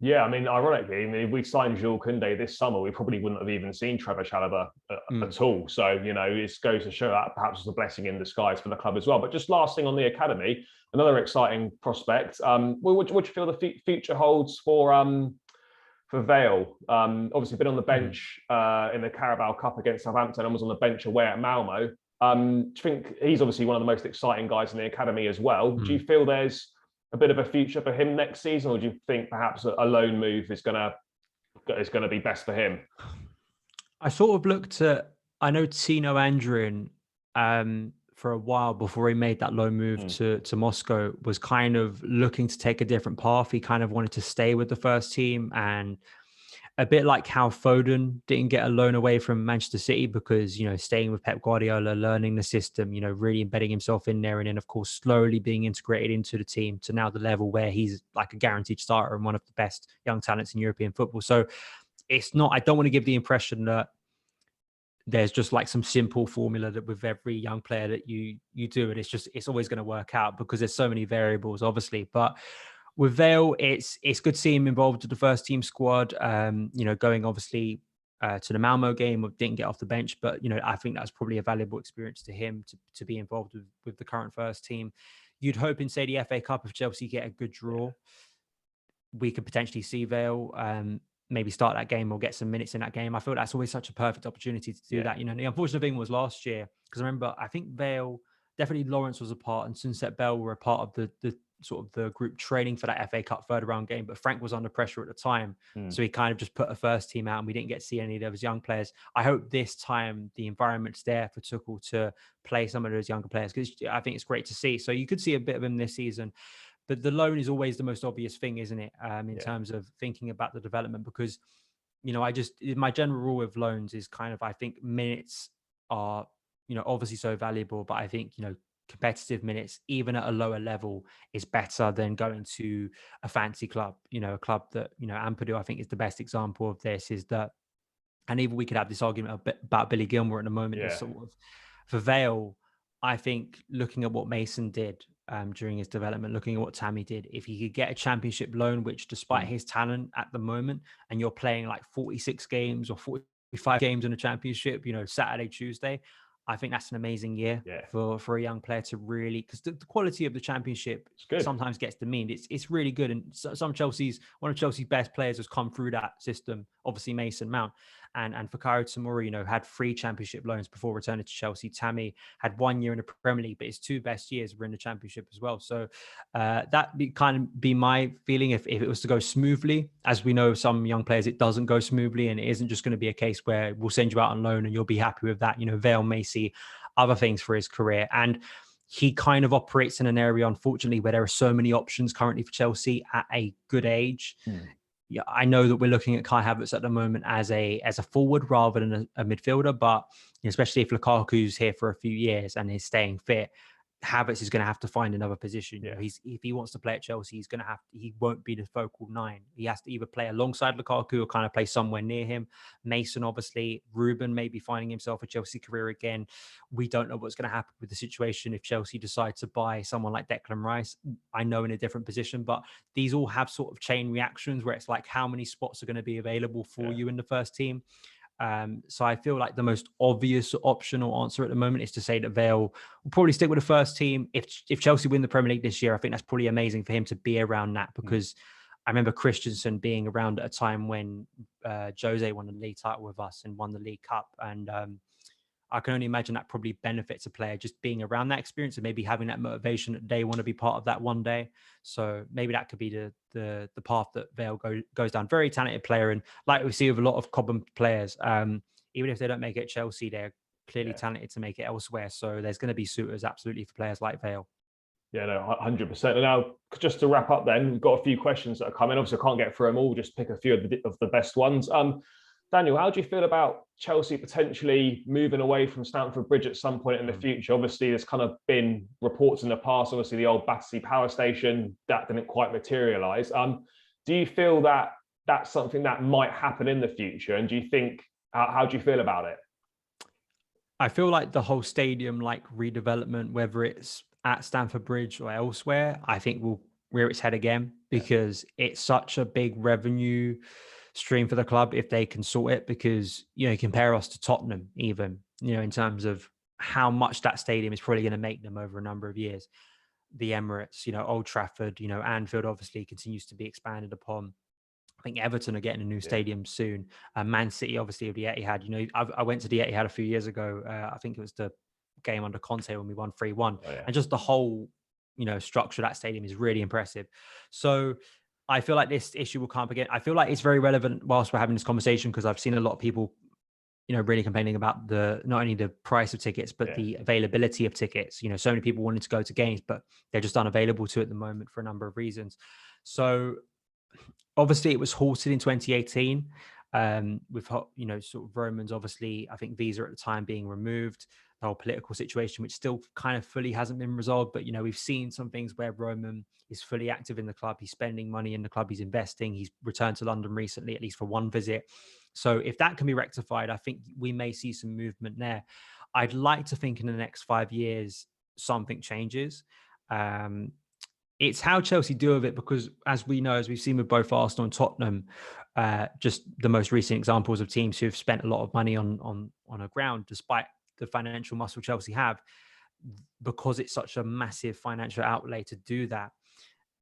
Yeah, I mean, ironically, if we signed Jules Koundé this summer, we probably wouldn't have even seen Trevor Chalobah at all. So, you know, it goes to show that perhaps it's a blessing in disguise for the club as well. But just last thing on the academy, another exciting prospect. What do you feel the future holds for Vale? Obviously, been on the bench in the Carabao Cup against Southampton and was on the bench away at Malmo. Do you think he's obviously one of the most exciting guys in the academy as well? Do you feel there's a bit of a future for him next season, or do you think perhaps a loan move is going to be best for him? I sort of looked at, I know Tino Andrin, for a while before he made that loan move to Moscow, was kind of looking to take a different path. He kind of wanted to stay with the first team, and a bit like how Foden didn't get a loan away from Manchester City because, staying with Pep Guardiola, learning the system, really embedding himself in there, and then of course slowly being integrated into the team to now the level where he's like a guaranteed starter and one of the best young talents in European football. So it's not, I don't want to give the impression that there's just like some simple formula that with every young player that you do, and it's always going to work out because there's so many variables, obviously. But with Vale, it's good to see him involved with the first team squad. Going obviously to the Malmo game, didn't get off the bench, but I think that's probably a valuable experience to him to be involved with the current first team. You'd hope in, say, the FA Cup, if Chelsea get a good draw, we could potentially see Vale maybe start that game or get some minutes in that game. I feel that's always such a perfect opportunity to do that. The unfortunate thing was last year, because I remember, I think Vale, definitely Lawrence was a part and Sunset Bell were a part of the sort of the group training for that FA Cup third round game, but Frank was under pressure at the time. So he kind of just put a first team out and we didn't get to see any of those young players. I hope this time the environment's there for Tuchel to play some of those younger players, because I think it's great to see. So you could see a bit of him this season. But the loan is always the most obvious thing, isn't it? In terms of thinking about the development, because, my general rule with loans is kind of, I think minutes are, obviously so valuable, but I think, competitive minutes, even at a lower level, is better than going to a fancy club, a club that, Ampadu, I think, is the best example of this, is that, and even we could have this argument about Billy Gilmore at the moment, is sort of, for Vale, I think looking at what Mason did during his development, looking at what Tammy did, if he could get a championship loan, which despite his talent at the moment, and you're playing like 46 games or 45 games in a championship, Saturday, Tuesday, I think that's an amazing year for a young player to really, because the quality of the championship sometimes gets demeaned. It's really good. And one of Chelsea's best players has come through that system, obviously Mason Mount. And Fikayo Tomori, had 3 championship loans before returning to Chelsea. Tammy had 1 year in the Premier League, but his 2 best years were in the championship as well. So that kind of be my feeling if it was to go smoothly. As we know, some young players, it doesn't go smoothly, and it isn't just going to be a case where we'll send you out on loan and you'll be happy with that. Vale may see other things for his career. And he kind of operates in an area, unfortunately, where there are so many options currently for Chelsea at a good age. Yeah, I know that we're looking at Kai Havertz at the moment as a forward rather than a midfielder, but especially if Lukaku's here for a few years and is staying fit, Havertz is going to have to find another position. If he wants to play at Chelsea, he won't be the focal 9. He has to either play alongside Lukaku or kind of play somewhere near him. Mason, obviously, Ruben may be finding himself a Chelsea career again. We don't know what's going to happen with the situation if Chelsea decide to buy someone like Declan Rice. I know in a different position, but these all have sort of chain reactions where it's like, how many spots are going to be available for you in the first team? So I feel like the most obvious optional answer at the moment is to say that Vale will probably stick with the first team. If Chelsea win the Premier League this year, I think that's probably amazing for him to be around that, because I remember Christensen being around at a time when Jose won the league title with us and won the League Cup. And I can only imagine that probably benefits a player just being around that experience and maybe having that motivation that they want to be part of that one day. So maybe that could be the path that Vale goes down. Very talented player. And like we see with a lot of Cobham players, even if they don't make it at Chelsea, they're clearly talented to make it elsewhere. So there's going to be suitors absolutely for players like Vale. Yeah, no, 100%. And now, just to wrap up then, we've got a few questions that are coming. Obviously, I can't get through them all, just pick a few of the best ones. Daniel, how do you feel about Chelsea potentially moving away from Stamford Bridge at some point in the future? Obviously, there's kind of been reports in the past, obviously the old Battersea Power Station, that didn't quite materialise. Do you feel that that's something that might happen in the future? And do you think, how do you feel about it? I feel like the whole stadium, like redevelopment, whether it's at Stamford Bridge or elsewhere, I think will rear its head again, because it's such a big revenue stream for the club if they can sort it. Because, compare us to Tottenham, even, in terms of how much that stadium is probably going to make them over a number of years. The Emirates, Old Trafford, Anfield obviously continues to be expanded upon. I think Everton are getting a new stadium soon. Man City, obviously, with the Etihad. I went to the Etihad a few years ago. I think it was the game under Conte when we won 3-1. And just the whole structure of that stadium is really impressive. So I feel like this issue will come up again. I feel like it's very relevant whilst we're having this conversation, because I've seen a lot of people, really complaining about not only the price of tickets, but the availability of tickets. So many people wanted to go to games, but they're just unavailable at the moment for a number of reasons. So obviously it was halted in 2018 with, sort of Romans, obviously, I think visa at the time being removed, the whole political situation, which still kind of fully hasn't been resolved. But, we've seen some things where Roman is fully active in the club. He's spending money in the club. He's investing. He's returned to London recently, at least for one visit. So if that can be rectified, I think we may see some movement there. I'd like to think in the next 5 years, something changes. It's how Chelsea deal with it, because as we know, as we've seen with both Arsenal and Tottenham, just the most recent examples of teams who have spent a lot of money on a ground, despite the financial muscle Chelsea have, because it's such a massive financial outlay to do that,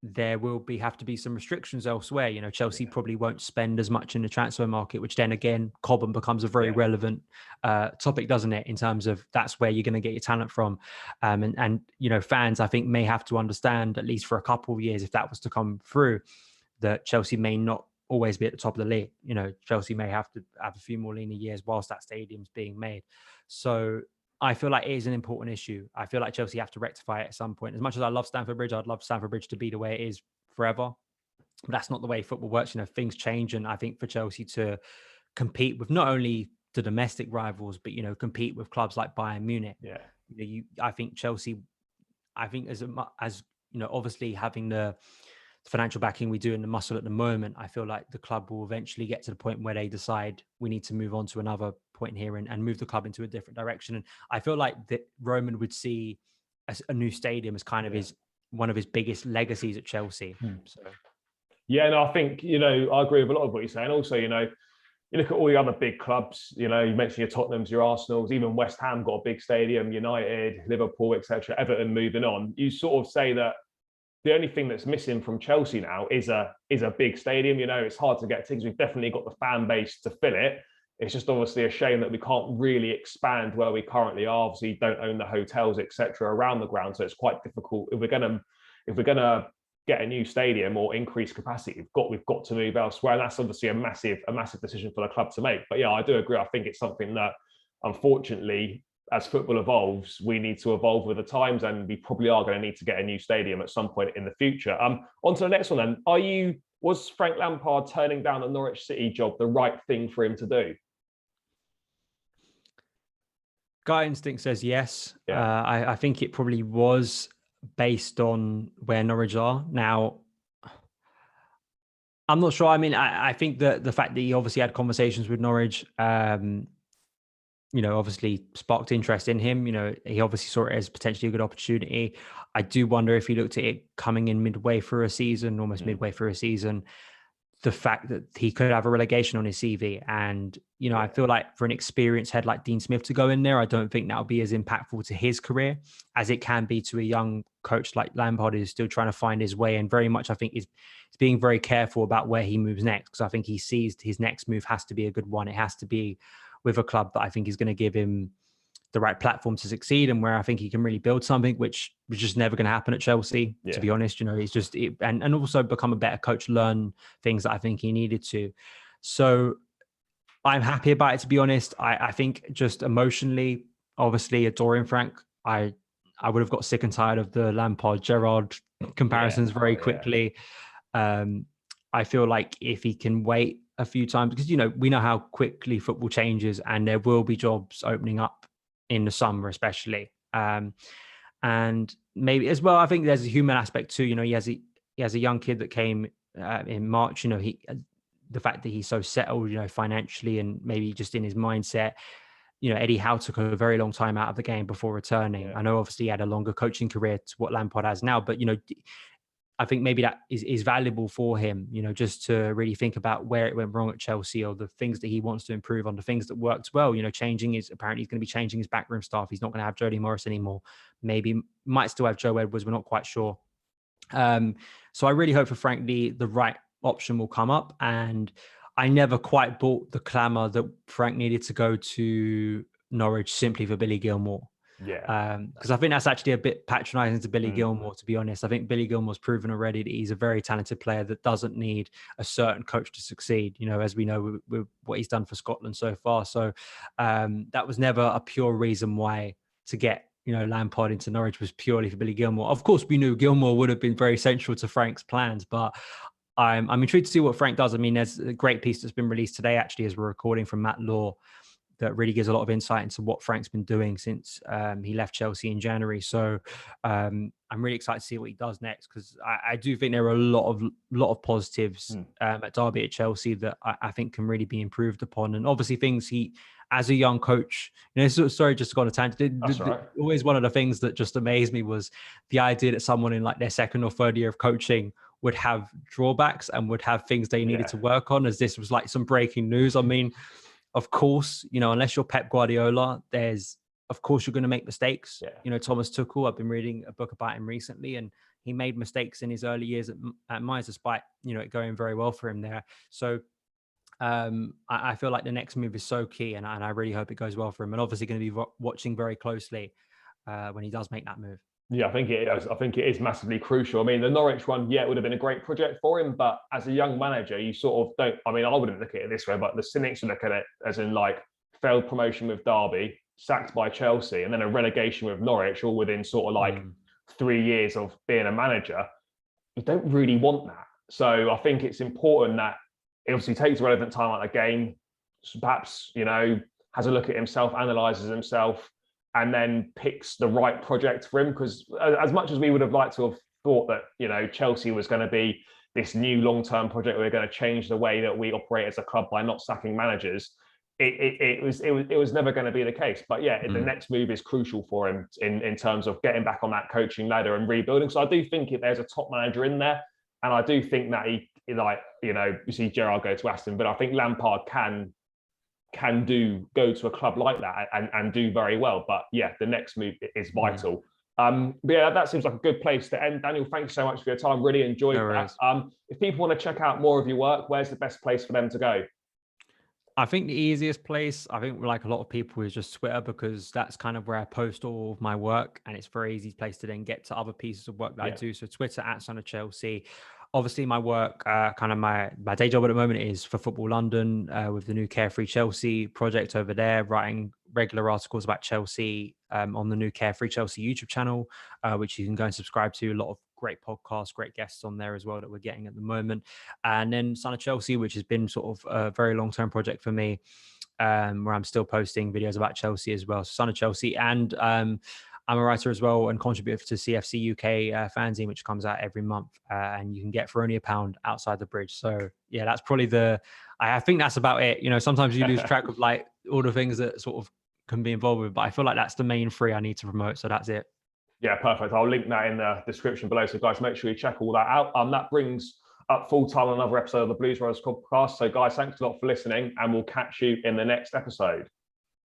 there will have to be some restrictions elsewhere. Chelsea probably won't spend as much in the transfer market, which then again, Cobham becomes a very relevant topic, doesn't it? In terms of that's where you're going to get your talent from. And fans, I think, may have to understand, at least for a couple of years, if that was to come through, that Chelsea may not always be at the top of the league. Chelsea may have to have a few more leaner years whilst that stadium's being made. So I feel like it is an important issue. I feel like Chelsea have to rectify it at some point. As much as I love Stamford Bridge, I'd love Stamford Bridge to be the way it is forever. But that's not the way football works. Things change. And I think for Chelsea to compete with not only the domestic rivals, but, compete with clubs like Bayern Munich. I think Chelsea, as obviously having the financial backing we do in the muscle at the moment, I feel like the club will eventually get to the point where they decide we need to move on to another point here and move the club into a different direction. And I feel like that Roman would see a new stadium as kind of one of his biggest legacies at Chelsea. So. Yeah, no, I think, I agree with a lot of what you're saying. Also, you look at all the other big clubs, you mentioned your Tottenhams, your Arsenals, even West Ham got a big stadium, United, Liverpool, etc., Everton moving on. You sort of say that the only thing that's missing from Chelsea now is a big stadium. It's hard to get tickets. We've definitely got the fan base to fill it. It's just obviously a shame that we can't really expand where we currently are. Obviously, don't own the hotels, etc., around the ground, so it's quite difficult. If we're gonna get a new stadium or increase capacity, we've got to move elsewhere, and that's obviously a massive decision for the club to make. But yeah, I do agree. I think it's something that, unfortunately, as football evolves, we need to evolve with the times, and we probably are going to need to get a new stadium at some point in the future. On to the next one then. Was Frank Lampard turning down the Norwich City job the right thing for him to do? Gut instinct says yes. I think it probably was based on where Norwich are. Now, I'm not sure. I mean, I think that the fact that he obviously had conversations with Norwich, obviously sparked interest in him. He obviously saw it as potentially a good opportunity. I do wonder if he looked at it coming in midway through a season, the fact that he could have a relegation on his CV. And, I feel like for an experienced head like Dean Smith to go in there, I don't think that'll be as impactful to his career as it can be to a young coach like Lampard, who's still trying to find his way. And very much, I think, is being very careful about where he moves next, because I think he sees his next move has to be a good one. It has to be with a club that I think is going to give him the right platform to succeed, and where I think he can really build something, which was just never going to happen at Chelsea, to be honest. He's just, and also become a better coach, learn things that I think he needed to. So I'm happy about it, to be honest. I think just emotionally, obviously adoring Frank, I would have got sick and tired of the Lampard Gerrard comparisons very quickly. I feel like if he can wait a few times, because, we know how quickly football changes, and there will be jobs opening up in the summer, especially. And maybe as well, I think there's a human aspect too. He has a young kid that came in March. The fact that he's so settled, financially, and maybe just in his mindset. Eddie Howe took a very long time out of the game before returning. I know obviously he had a longer coaching career to what Lampard has now, but I think maybe that is valuable for him, just to really think about where it went wrong at Chelsea, or the things that he wants to improve on, the things that worked well. Apparently he's going to be changing his backroom staff. He's not going to have Jody Morris anymore. Maybe might still have Joe Edwards. We're not quite sure. So I really hope for Frank the right option will come up. And I never quite bought the clamour that Frank needed to go to Norwich simply for Billy Gilmore. Yeah. Because I think that's actually a bit patronising to Billy Gilmour, to be honest. I think Billy Gilmour's proven already that he's a very talented player that doesn't need a certain coach to succeed, as we know with what he's done for Scotland so far. So that was never a pure reason why to get Lampard into Norwich was purely for Billy Gilmour. Of course, we knew Gilmour would have been very central to Frank's plans, but I'm intrigued to see what Frank does. I mean, there's a great piece that's been released today, actually, as we're recording, from Matt Law, that really gives a lot of insight into what Frank's been doing since he left Chelsea in January. So I'm really excited to see what he does next, because I do think there are a lot of positives at Derby at Chelsea that I think can really be improved upon. And obviously things he, as a young coach, sorry, just got a tangent. That's right. Always one of the things that just amazed me was the idea that someone in like their second or third year of coaching would have drawbacks and would have things they needed to work on, as this was like some breaking news. I mean, of course, unless you're Pep Guardiola, of course you're going to make mistakes. Yeah. Thomas Tuchel, I've been reading a book about him recently, and he made mistakes in his early years at Mainz, despite, it going very well for him there. So I feel like the next move is so key, and I really hope it goes well for him. And obviously going to be watching very closely when he does make that move. Yeah, I think it is. I think it is massively crucial. I mean, the Norwich one, it would have been a great project for him, but as a young manager, you sort of don't. I mean, I wouldn't look at it this way, but the cynics look at it as in like failed promotion with Derby, sacked by Chelsea, and then a relegation with Norwich, all within sort of like 3 years of being a manager. You don't really want that. So I think it's important that it obviously takes relevant time out of the game, perhaps, has a look at himself, analyses himself, and then picks the right project for him. Because as much as we would have liked to have thought that, Chelsea was going to be this new long-term project, we're going to change the way that we operate as a club by not sacking managers, it was never going to be the case. But the next move is crucial for him in terms of getting back on that coaching ladder and rebuilding. So I do think if there's a top manager in there, and I do think that he, you see Gerrard go to Aston, but I think Lampard can go to a club like that and do very well. But the next move is vital. That seems like a good place to end. Daniel, thanks so much for your time. Really enjoyed that. If people want to check out more of your work, where's the best place for them to go? I think the easiest place, I think like a lot of people, is just Twitter, because that's kind of where I post all of my work, and it's a very easy place to then get to other pieces of work that I do. So Twitter @SonofChelsea. Obviously, my work, kind of my day job at the moment, is for Football London with the new Carefree Chelsea project over there, writing regular articles about Chelsea on the new Carefree Chelsea YouTube channel, which you can go and subscribe to. A lot of great podcasts, great guests on there as well that we're getting at the moment. And then Son of Chelsea, which has been sort of a very long-term project for me, where I'm still posting videos about Chelsea as well. So Son of Chelsea, and I'm a writer as well and contributor to CFC UK fanzine, which comes out every month, and you can get for only £1 outside the bridge. So that's probably I think that's about it. Sometimes you lose track of like all the things that sort of can be involved with, but I feel like that's the main three I need to promote. So that's it. Yeah, perfect. I'll link that in the description below. So guys, make sure you check all that out. That brings up full time another episode of the Blues Brothers podcast. So guys, thanks a lot for listening, and we'll catch you in the next episode.